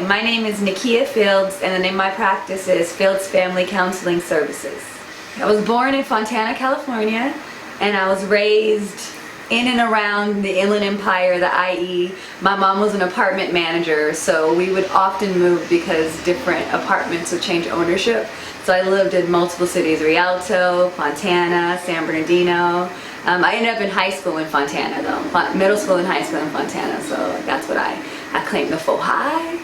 My name is Nakeya Fields, and the name of my practice is Fields Family Counseling Services. I was born in Fontana, California, and I was raised in and around the Inland Empire, the IE. My mom was an apartment manager, so we would often move because different apartments would change ownership. So I lived in multiple cities: Rialto, Fontana, San Bernardino. I ended up in high school in Fontana though, middle school and high school in Fontana, so that's what I claim the faux high.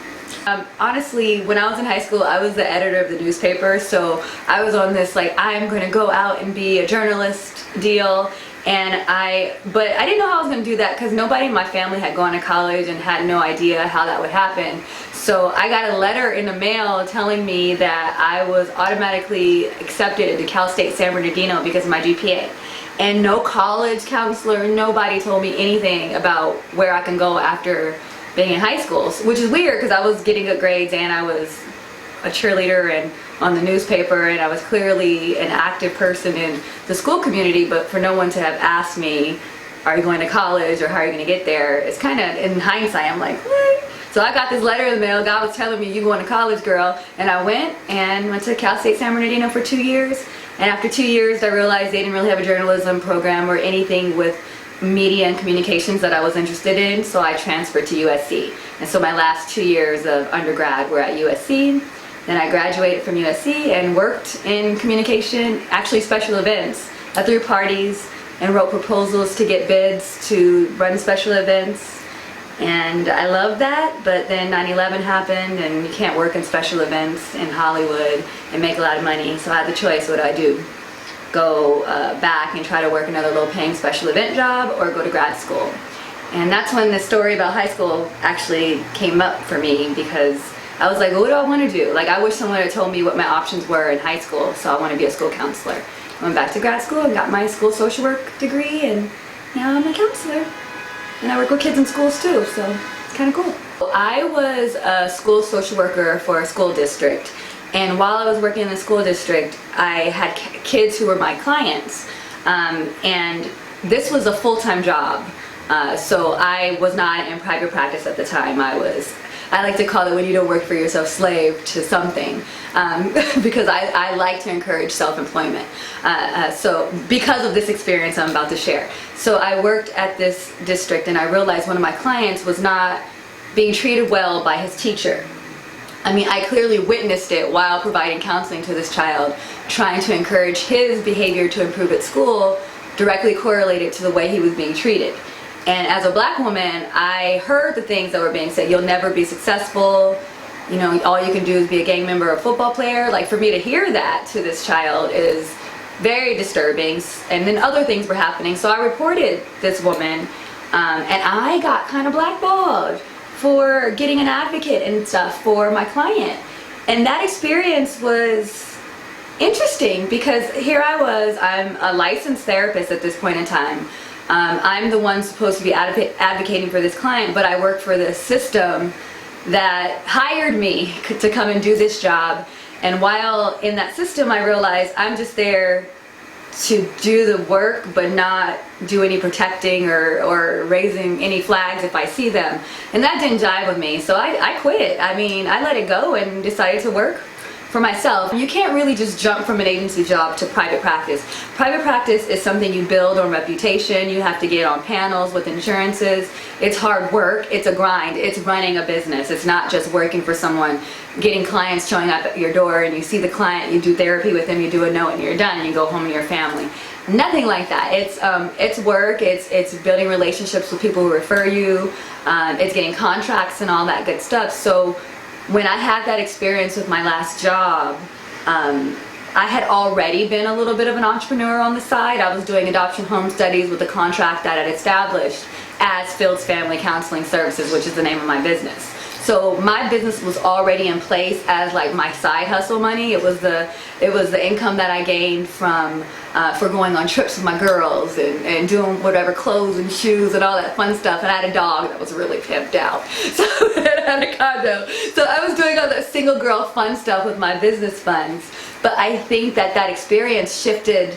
Honestly, when I was in high school, I was the editor of the newspaper, so I was on this like, I'm going to go out and be a journalist deal. But I didn't know how I was going to do that because nobody in my family had gone to college and had no idea how that would happen. So I got a letter in the mail telling me that I was automatically accepted into Cal State San Bernardino because of my GPA. And no college counselor, nobody told me anything about where I can go after being in high school, which is weird because I was getting good grades and I was a cheerleader and on the newspaper, and I was clearly an active person in the school community, but for no one to have asked me, are you going to college or how are you going to get there, it's kind of, in hindsight, I'm like, what? So I got this letter in the mail, God was telling me, you going to college, girl, and I went to Cal State San Bernardino for 2 years, and after 2 years I realized they didn't really have a journalism program or anything with media and communications that I was interested in, so I transferred to USC. And so my last 2 years of undergrad were at USC. Then I graduated from USC and worked in communication, actually special events. I threw parties and wrote proposals to get bids to run special events. And I loved that, but then 9/11 happened and you can't work in special events in Hollywood and make a lot of money. So I had the choice, what do I do? Go back and try to work another low paying special event job or go to grad school. And that's when the story about high school actually came up for me, because I was like, well, what do I want to do? Like, I wish someone had told me what my options were in high school, so I want to be a school counselor. I went back to grad school and got my school social work degree, and now I'm a counselor. And I work with kids in schools too, so it's kind of cool. I was a school social worker for a school district, and while I was working in the school district, I had kids who were my clients, and this was a full-time job. So I was not in private practice at the time. I like to call it, when you don't work for yourself, slave to something, because I like to encourage self-employment. So because of this experience I'm about to share. So I worked at this district and I realized one of my clients was not being treated well by his teacher. I mean, I clearly witnessed it while providing counseling to this child, trying to encourage his behavior to improve at school, directly correlated to the way he was being treated. And as a black woman, I heard the things that were being said. You'll never be successful. You know, all you can do is be a gang member or a football player. Like, for me to hear that to this child is very disturbing. And then other things were happening. So I reported this woman, and I got kind of blackballed for getting an advocate and stuff for my client. And that experience was interesting because here I was, I'm a licensed therapist at this point in time. I'm the one supposed to be advocating for this client, but I work for this system that hired me to come and do this job. And while in that system, I realized I'm just there to do the work, but not do any protecting or raising any flags if I see them. And that didn't jive with me, so I quit. I mean, I let it go and decided to work for myself. You can't really just jump from an agency job to private practice. Private practice is something you build on reputation. You have to get on panels with insurances. It's hard work. It's a grind. It's running a business. It's not just working for someone, getting clients showing up at your door and you see the client, you do therapy with them, you do a note and you're done and you go home to your family. Nothing like that. It's work. It's building relationships with people who refer you. It's getting contracts and all that good stuff. So when I had that experience with my last job, I had already been a little bit of an entrepreneur on the side. I was doing adoption home studies with a contract that I had established as Fields Family Counseling Services, which is the name of my business. So my business was already in place as like my side hustle money. It was the income that I gained from for going on trips with my girls and doing whatever, clothes and shoes and all that fun stuff. And I had a dog that was really pimped out. So I had a condo. So I was doing all that single girl fun stuff with my business funds. But I think that experience shifted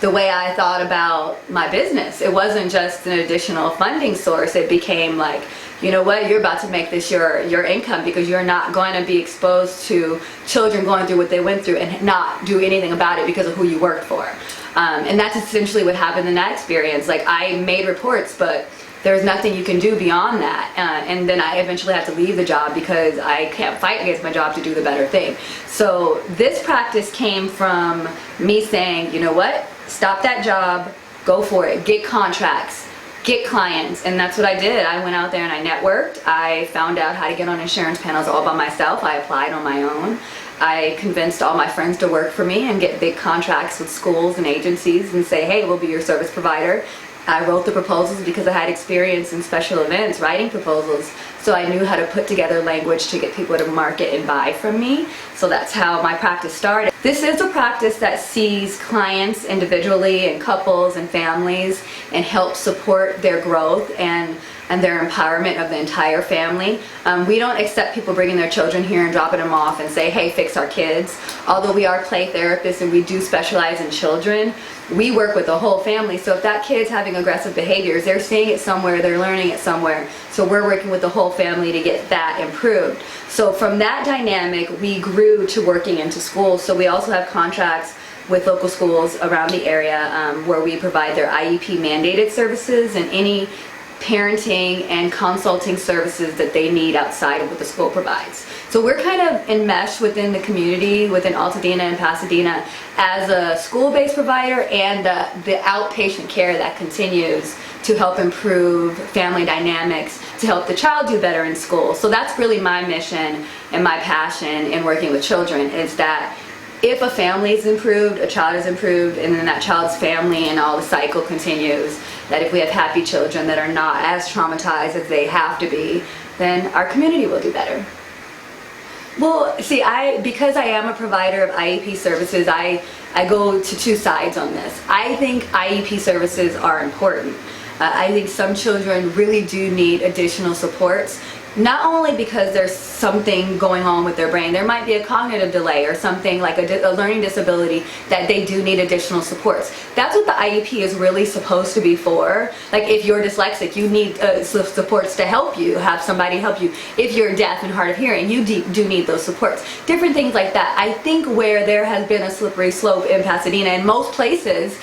the way I thought about my business. It wasn't just an additional funding source. It became like, you know what, you're about to make this your income, because you're not going to be exposed to children going through what they went through and not do anything about it because of who you worked for. And that's essentially what happened in that experience. Like, I made reports, but there's nothing you can do beyond that. And then I eventually had to leave the job because I can't fight against my job to do the better thing. So this practice came from me saying, you know what, stop that job, go for it, get contracts, get clients. And that's what I did. I went out there and I networked. I found out how to get on insurance panels all by myself. I applied on my own. I convinced all my friends to work for me and get big contracts with schools and agencies and say, hey, we'll be your service provider. I wrote the proposals because I had experience in special events, writing proposals, so I knew how to put together language to get people to market and buy from me. So that's how my practice started. This is a practice that sees clients individually and couples and families and helps support their growth and their empowerment of the entire family. We don't accept people bringing their children here and dropping them off and say, hey, fix our kids. Although we are play therapists and we do specialize in children, we work with the whole family. So if that kid's having aggressive behaviors, they're seeing it somewhere, they're learning it somewhere. So we're working with the whole family to get that improved. So from that dynamic, we grew to working into schools. So we also have contracts with local schools around the area where we provide their IEP mandated services and any parenting and consulting services that they need outside of what the school provides. So we're kind of enmeshed within the community, within Pasadena and Pasadena, as a school-based provider and the outpatient care that continues to help improve family dynamics, to help the child do better in school. So that's really my mission and my passion in working with children, is that if a family is improved, a child is improved, and then that child's family and all the cycle continues, that if we have happy children that are not as traumatized as they have to be, then our community will do better. Well, see, because I am a provider of IEP services, I go to two sides on this. I think IEP services are important. I think some children really do need additional supports. Not only because there's something going on with their brain, there might be a cognitive delay or something like a learning disability that they do need additional supports. That's what the IEP is really supposed to be for. Like, if you're dyslexic, you need supports to help you, have somebody help you. If you're deaf and hard of hearing, you do need those supports. Different things like that. I think where there has been a slippery slope in Pasadena and most places,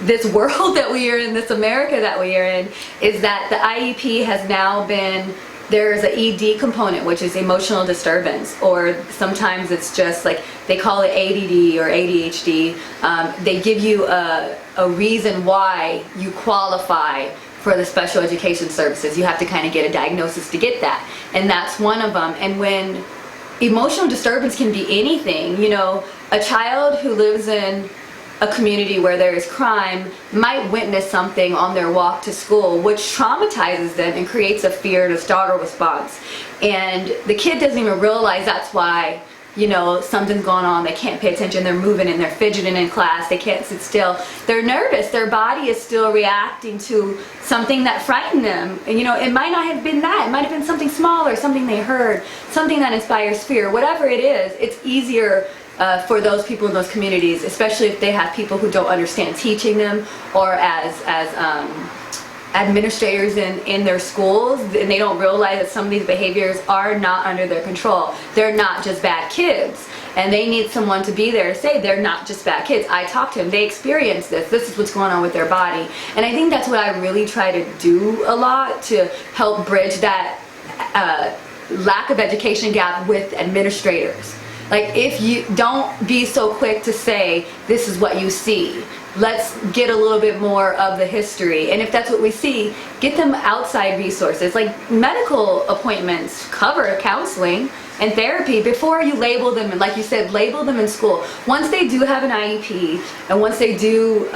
this world that we are in, this America that we are in, is that the IEP has now been, there's an ED component, which is emotional disturbance, or sometimes it's just like, they call it ADD or ADHD. They give you a reason why you qualify for the special education services. You have to kind of get a diagnosis to get that, and that's one of them. And when emotional disturbance can be anything, you know, a child who lives in a community where there is crime might witness something on their walk to school which traumatizes them and creates a fear and a startle response, and the kid doesn't even realize that's why, you know, something's going on. They can't pay attention, they're moving and they're fidgeting in class, they can't sit still, they're nervous, their body is still reacting to something that frightened them. And you know, it might not have been that, it might have been something small or something they heard, something that inspires fear. Whatever it is, it's easier for those people in those communities, especially if they have people who don't understand teaching them, or as administrators in their schools, and they don't realize that some of these behaviors are not under their control. They're not just bad kids, and they need someone to be there to say they're not just bad kids. I talked to them, they experience this is what's going on with their body. And I think that's what I really try to do a lot, to help bridge that lack of education gap with administrators. Like, if you don't be so quick to say, this is what you see. Let's get a little bit more of the history. And if that's what we see, get them outside resources. Like, medical appointments cover counseling and therapy before you label them. And like you said, label them in school. Once they do have an IEP, and once they do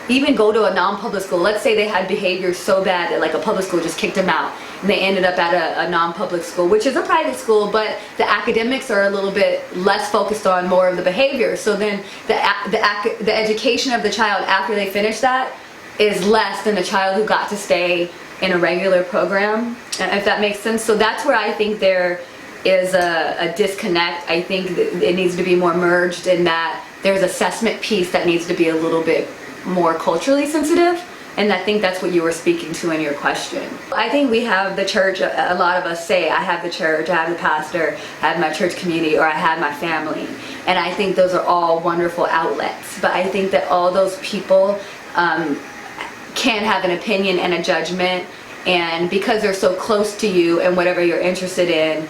even go to a non-public school, let's say they had behavior so bad that like a public school just kicked them out, and they ended up at a non-public school, which is a private school, but the academics are a little bit less focused on more of the behavior. So then the education of the child after they finish that is less than the child who got to stay in a regular program, if that makes sense. So that's where I think there is a disconnect. I think that it needs to be more merged in that there's assessment piece that needs to be a little bit more culturally sensitive. And I think that's what you were speaking to in your question. I think we have the church, a lot of us say, I have the church, I have the pastor, I have my church community, or I have my family. And I think those are all wonderful outlets. But I think that all those people can have an opinion and a judgment, and because they're so close to you and whatever you're interested in,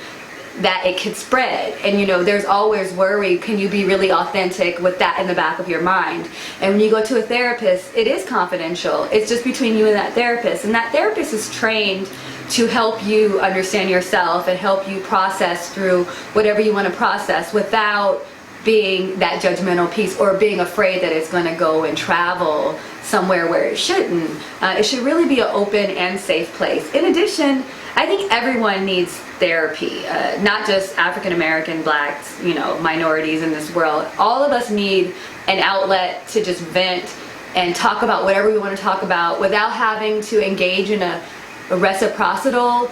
that it could spread. And you know, there's always worry, can you be really authentic with that in the back of your mind? And when you go to a therapist, it is confidential. It's just between you and that therapist, and that therapist is trained to help you understand yourself and help you process through whatever you want to process without being that judgmental piece or being afraid that it's going to go and travel somewhere where it shouldn't. It should really be an open and safe place. In addition, I think everyone needs therapy, not just African American, blacks, you know, minorities in this world. All of us need an outlet to just vent and talk about whatever we want to talk about without having to engage in a reciprocal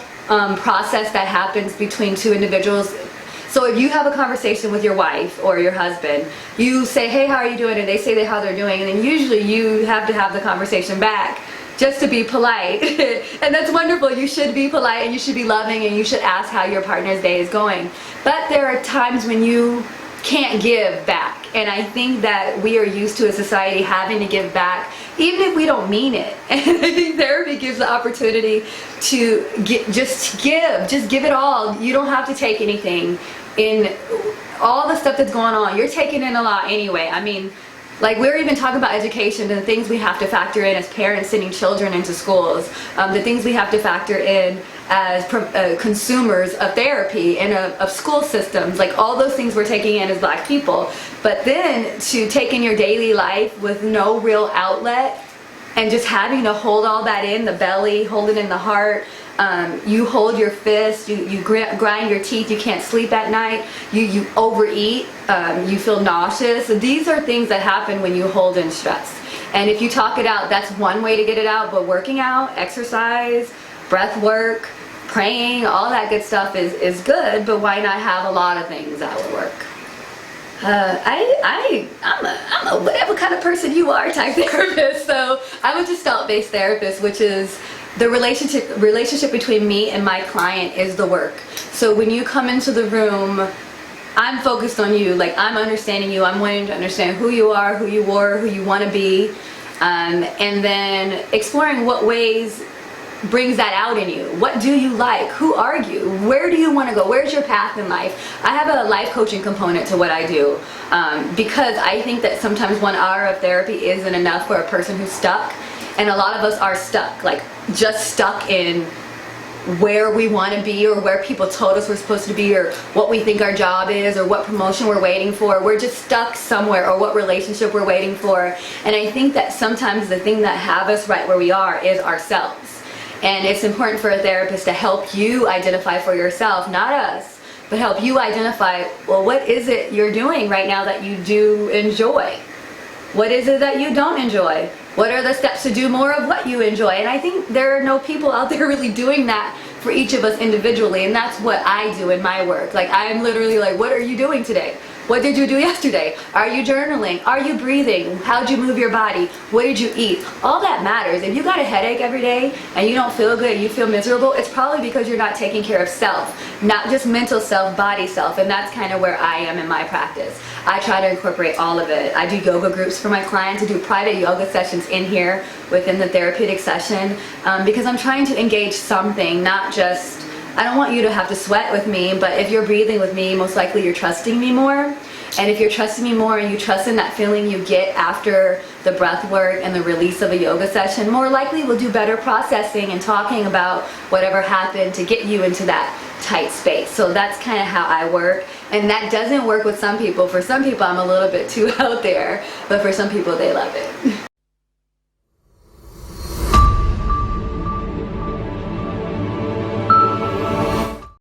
process that happens between two individuals. So if you have a conversation with your wife or your husband, you say, hey, how are you doing? And they say how they're doing. And then usually you have to have the conversation back just to be polite. And that's wonderful. You should be polite and you should be loving and you should ask how your partner's day is going. But there are times when you can't give back. And I think that we are used to a society having to give back, even if we don't mean it. And I think therapy gives the opportunity to just give it all. You don't have to take anything in all the stuff that's going on. You're taking in a lot anyway. I mean, like, we're even talking about education and the things we have to factor in as parents sending children into schools, the things we have to factor in as consumers of therapy and of school systems, like all those things we're taking in as black people. But then to take in your daily life with no real outlet and just having to hold all that in the belly, hold it in the heart. You hold your fist, you grind your teeth, you can't sleep at night, you overeat, you feel nauseous. These are things that happen when you hold in stress. And if you talk it out, that's one way to get it out. But working out, exercise, breath work, praying, all that good stuff is good. But why not have a lot of things that would work? I'm a whatever kind of person you are type therapist. So I'm a Gestalt-based therapist, which is the relationship between me and my client is the work. So when you come into the room, I'm focused on you. Like, I'm understanding you. I'm wanting to understand who you are, who you were, who you want to be, and then exploring what ways brings that out in you. What do you like? Who are you? Where do you want to go? Where's your path in life? I have a life coaching component to what I do, because I think that sometimes 1 hour of therapy isn't enough for a person who's stuck. And a lot of us are stuck, like just stuck in where we want to be or where people told us we're supposed to be or what we think our job is or what promotion we're waiting for. We're just stuck somewhere, or what relationship we're waiting for. And I think that sometimes the thing that have us right where we are is ourselves. And it's important for a therapist to help you identify for yourself, not us, but help you identify, well, what is it you're doing right now that you do enjoy? What is it that you don't enjoy? What are the steps to do more of what you enjoy? And I think there are no people out there really doing that for each of us individually, and that's what I do in my work. Like, I'm literally like, what are you doing today? What did you do yesterday? Are you journaling? Are you breathing? How'd you move your body? What did you eat? All that matters. If you got a headache every day and you don't feel good, you feel miserable, it's probably because you're not taking care of self, not just mental self, body self. And that's kind of where I am in my practice. I try to incorporate all of it. I do yoga groups for my clients. I do private yoga sessions in here within the therapeutic session, because I'm trying to engage something, not just, I don't want you to have to sweat with me, but if you're breathing with me, most likely you're trusting me more. And if you're trusting me more and you trust in that feeling you get after the breath work and the release of a yoga session, more likely we'll do better processing and talking about whatever happened to get you into that tight space. So that's kind of how I work. And that doesn't work with some people. For some people, I'm a little bit too out there, but for some people, they love it.